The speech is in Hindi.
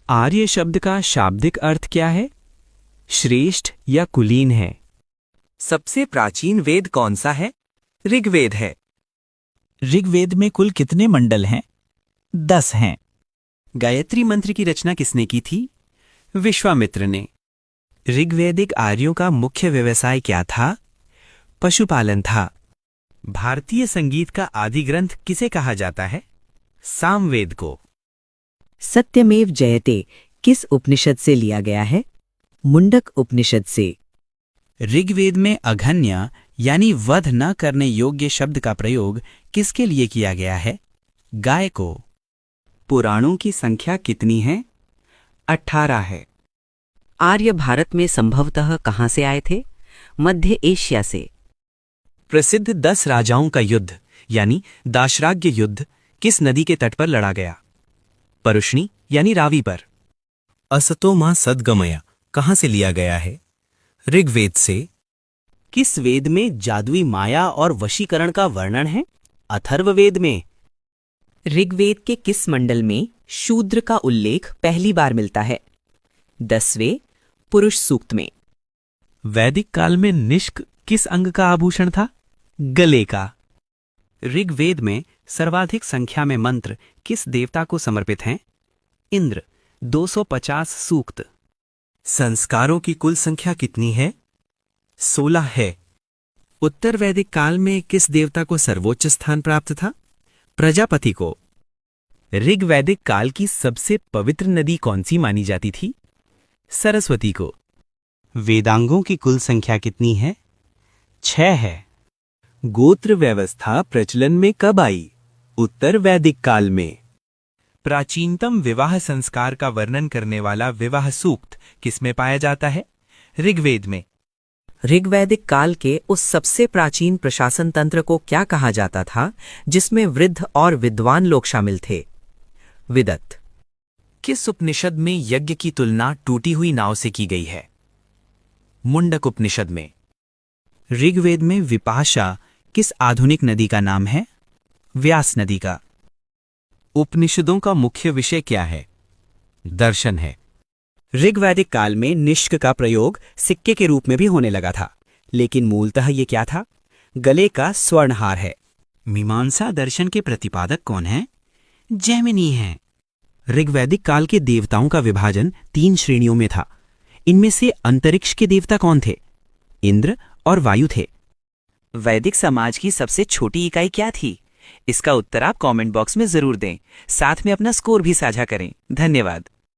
आर्य शब्द का शाब्दिक अर्थ क्या है? श्रेष्ठ या कुलीन है। सबसे प्राचीन वेद कौन सा है? ऋग्वेद है। ऋग्वेद में कुल कितने मंडल हैं? 10 हैं। गायत्री मंत्र की रचना किसने की थी? विश्वामित्र ने। ऋग्वैदिक आर्यों का मुख्य व्यवसाय क्या था? पशुपालन था। भारतीय संगीत का आदि ग्रंथ किसे कहा जाता है? सामवेद को। सत्यमेव जयते किस उपनिषद से लिया गया है? मुंडक उपनिषद से। ऋग्वेद में अघन्य यानी वध न करने योग्य शब्द का प्रयोग किसके लिए किया गया है? गाय को। पुराणों की संख्या कितनी है? 18 है। आर्य भारत में संभवतः कहां से आए थे? मध्य एशिया से। प्रसिद्ध 10 राजाओं का युद्ध यानी दाशराग्य युद्ध किस नदी के तट पर लड़ा गया? परुष्णी यानी रावी पर। असतो मां सद्गमया कहां से लिया गया है? ऋग्वेद से। किस वेद में जादुई माया और वशीकरण का वर्णन है? अथर्ववेद में। ऋग्वेद के किस मंडल में शूद्र का उल्लेख पहली बार मिलता है? 10वें पुरुष सूक्त में। वैदिक काल में निष्क किस अंग का आभूषण था? गले का। ऋग्वेद में सर्वाधिक संख्या में मंत्र किस देवता को समर्पित हैं? इंद्र। 250 सूक्त। संस्कारों की कुल संख्या कितनी है? 16 है। उत्तर वैदिक काल में किस देवता को सर्वोच्च स्थान प्राप्त था? प्रजापति को। ऋग्वैदिक काल की सबसे पवित्र नदी कौन सी मानी जाती थी? सरस्वती को। वेदांगों की कुल संख्या कितनी है? 6 है। गोत्र व्यवस्था प्रचलन में कब आई? उत्तर वैदिक काल में। प्राचीनतम विवाह संस्कार का वर्णन करने वाला विवाह सूक्त किसमें पाया जाता है? ऋग्वेद में। ऋग्वैदिक काल के उस सबसे प्राचीन प्रशासन तंत्र को क्या कहा जाता था जिसमें वृद्ध और विद्वान लोग शामिल थे? विदत। किस उपनिषद में यज्ञ की तुलना टूटी हुई नाव से की गई है? मुंडक उपनिषद में। ऋग्वेद में विपाशा किस आधुनिक नदी का नाम है? व्यास नदी का। उपनिषदों का मुख्य विषय क्या है? दर्शन है। ऋग्वैदिक काल में निष्क का प्रयोग सिक्के के रूप में भी होने लगा था, लेकिन मूलतः ये क्या था? गले का स्वर्णहार है। मीमांसा दर्शन के प्रतिपादक कौन हैं? जैमिनी हैं। ऋग्वैदिक काल के देवताओं का विभाजन 3 श्रेणियों में था। इनमें से अंतरिक्ष के देवता कौन थे? इंद्र और वायु थे। वैदिक समाज की सबसे छोटी इकाई क्या थी? इसका उत्तर आप कमेंट बॉक्स में जरूर दें। साथ में अपना स्कोर भी साझा करें। धन्यवाद।